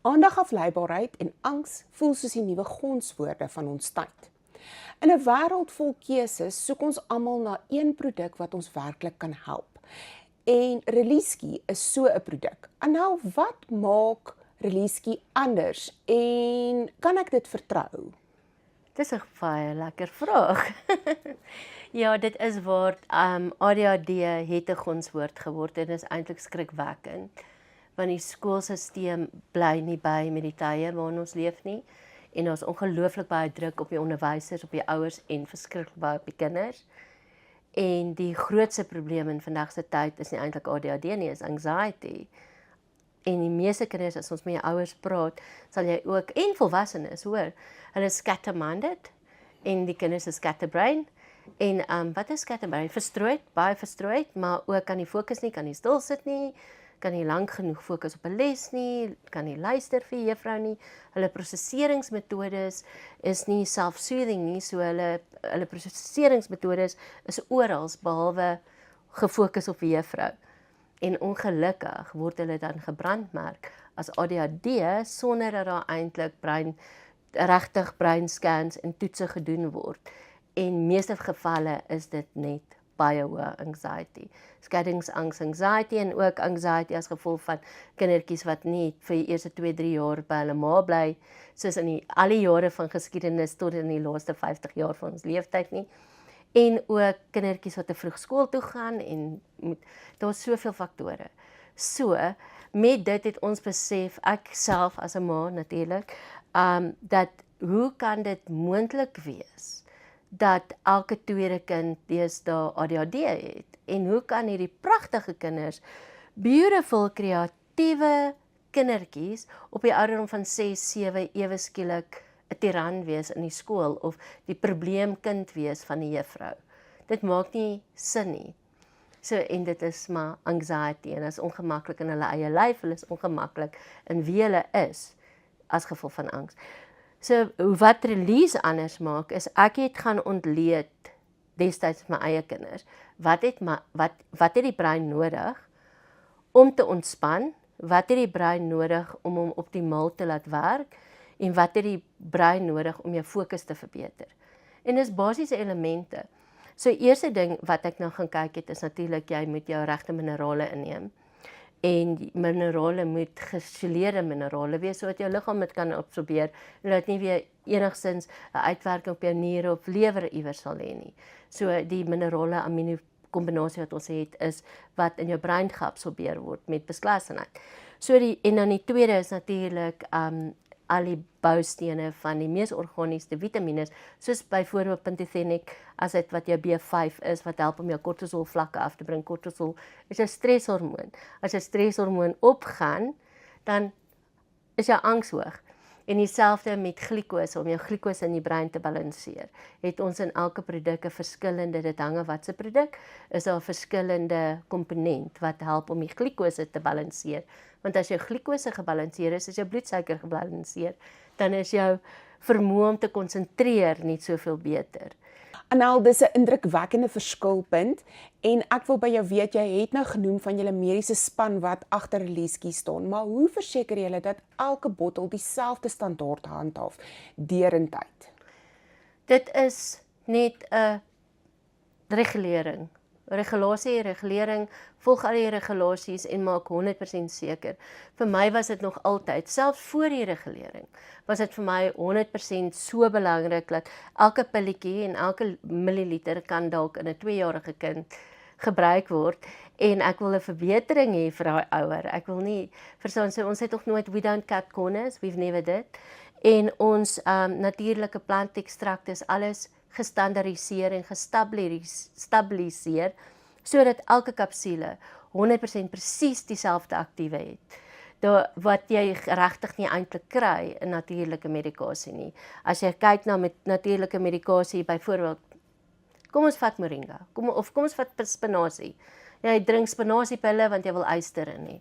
Aandagafleibaarheid en angs voel soos die nuwe gonswoorde van ons tyd. In 'n wêreld vol keuses soek ons almal na een produk wat ons werklik kan help. En Releasky is so 'n produk. En nou, wat maak Releasky anders en kan ek dit vertrou? Dis 'n baie lekker vraag. Ja, dit is waar ADHD het 'n gonswoord geword en is eintlik skrikwekkend. Want die skoolstelsel bly nie by met die tye waarin ons leef nie. En daar's ongelooflik baie druk op die onderwysers, op die ouers en verskriklik baie op die kinders. En die grootste probleem in vandag se tyd is nie eintlik ADHD nie, is anxiety. En die meeste kinders, as ons met jou ouers praat, sal jy ook, en volwassenes hoor, hulle is scatterminded en die kinders is scatterbrain. En wat is scatterbrain? Verstrooid, baie verstrooid, maar ook kan nie fokus nie, kan nie stil sit nie, kan nie lank genoeg fokus op 'n les nie, kan nie luister vir juffrou nie. Hulle prosesseringsmetodes is nie self-soothing nie, so hulle prosesseringsmetodes is oral behalwe gefokus op die juffrou. En ongelukkig word hulle dan gebrandmerk as ADHD sonder dat daar eintlik regtig breinscans en toetse gedoen word. En meeste gevalle is dit net baie hoë anxiety. Scheidingsangs, anxiety en ook anxiety as gevolg van kindertjies wat nie vir die eerste 2-3 jaar by hulle ma bly, soos in al die jare van geskiedenis tot in die laaste 50 jaar van ons leeftyd nie. En ook kindertjies wat te vroeg skool toe gaan en daar's soveel faktore. So, met dit het ons besef, ek self as 'n ma natuurlik, dat hoe kan dit moontlik wees dat elke tweede kind deesdae ADHD het? En hoe kan hierdie pragtige kinders, beautiful, kreatiewe kindertjies op die ouderdom van 6, 7 ewe skielik 'n tiran wees in die skool of die probleemkind wees van die juffrou? Dit maak nie sin nie. So, en dit is maar anxiety en is ongemaklik in hulle eie lyf, hulle is ongemaklik in wie hulle is as gevolg van angs. So, wat Release anders maak, is ek het gaan ontleed destyds my eie kinders. Wat het die brein nodig om te ontspan? Wat het die brein nodig om hom optimaal te laat werk? En wat het die brein nodig om jou fokus te verbeter? En dis basiese elemente. So, eerste ding wat ek nou gaan kyk het, is natuurlik jy moet jou regte minerale inneem. En die minerale moet gesileerde minerale wees, sodat jou liggaam dit kan absorbeer, en dat nie weer enigstens 'n uitwerking op jou niere of lewer iewers sal hê nie. So die minerale amino kombinasie wat ons het, is wat in jou brein geabsorbeer word met beslassenheid. So en dan die tweede is natuurlik al die boustene van die mees organiese vitamiene, soos byvoorbeeld pantothenic acid wat jou B5 is, wat help om jou kortisol vlakke af te bring. Kortisol is 'n streshormoon. As 'n streshormoon opgaan, dan is jou angs hoog. En dieselfde met glikose, om jou glikose in die brein te balanseer. Het ons in elke produk 'n verskillende, dit hang af wat se produk, is daar 'n verskillende komponent wat help om die glikose te balanseer. Want as jou glikose gebalanseer is jou bloedsuiker gebalanseer, dan is jou vermoë om te konsentreer net soveel beter. Anel, dis 'n indrukwekkende verskilpunt en ek wil by jou weet, jy het nou genoem van julle mediese span wat agter Releasky staan, maar hoe verseker julle dat elke bottel dieselfde standaard handhaaf deurentyd? Dit is net 'n regulering. Regulering, volg al die regulasies en maak 100% seker. Vir my was dit nog altyd, selfs voor die regulering, was dit vir my 100% so belangrik dat elke pilletjie en elke milliliter kan dalk in 'n 2-jarige kind gebruik word en ek wil 'n verbetering hê vir daai ouer. Ek wil nie, verstaan sy, ons het nog nooit, we don't cut corners, we've never did. En ons natuurlike plantekstrakte is alles gestandaardiseer en gestabiliseer, sodat elke kapsule 100% presies dieselfde aktiewe het. Wat jy regtig nie eintlik kry in natuurlike medikasie nie. As jy kyk na met natuurlike medikasie, byvoorbeeld, kom ons vat moringa, kom ons vat spinasie. Jy drink spinasiepille want jy wil yster in hê.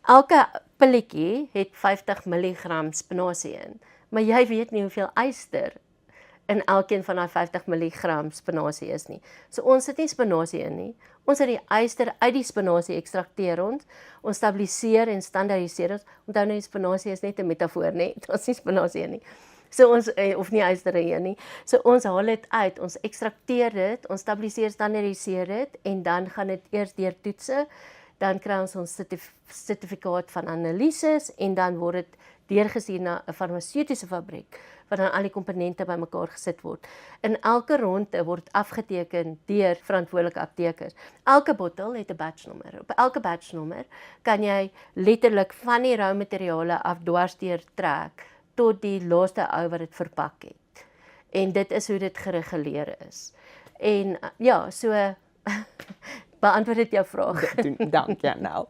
Elke pilletjie het 50 mg spinasie in, maar jy weet nie hoeveel yster in elkeen van daai 50 mg spinasie is nie. So ons sit nie spinasie in nie. Ons het die yster uit die spinasie ekstrakteer ons stabiliseer en standaardiseer ons. Onthou nou die spinasie is net 'n metafoor, nee, dit is nie spinasie nie. So ons of nie yster in nie. So ons haal dit uit, ons ekstrakteer dit, ons stabiliseer, standaardiseer dit en dan gaan dit eers deur toetse, dan kry ons sertifikaat van analises en dan word dit deurgestuur na 'n farmaseutiese fabriek waar dan al die komponente bymekaar gesit word. In elke ronde word afgeteken deur verantwoordelike aptekers. Elke bottel het 'n batchnommer. Op elke batchnommer kan jy letterlik van die rou materiale af dwarsdeur trek tot die laaste ou wat dit verpak het. En dit is hoe dit gereguleer is. En ja, so beantwoord dit jou vraag. Dankie, Nel.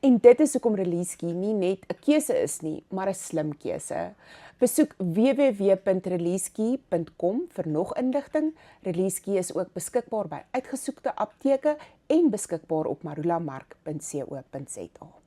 En dit is hoekom ReleaseKey nie net 'n keuse is nie, maar 'n slim keuse. Besoek www.releasekey.com vir nog inligting. ReleaseKey is ook beskikbaar by uitgesoekte apteke en beskikbaar op marulamark.co.za.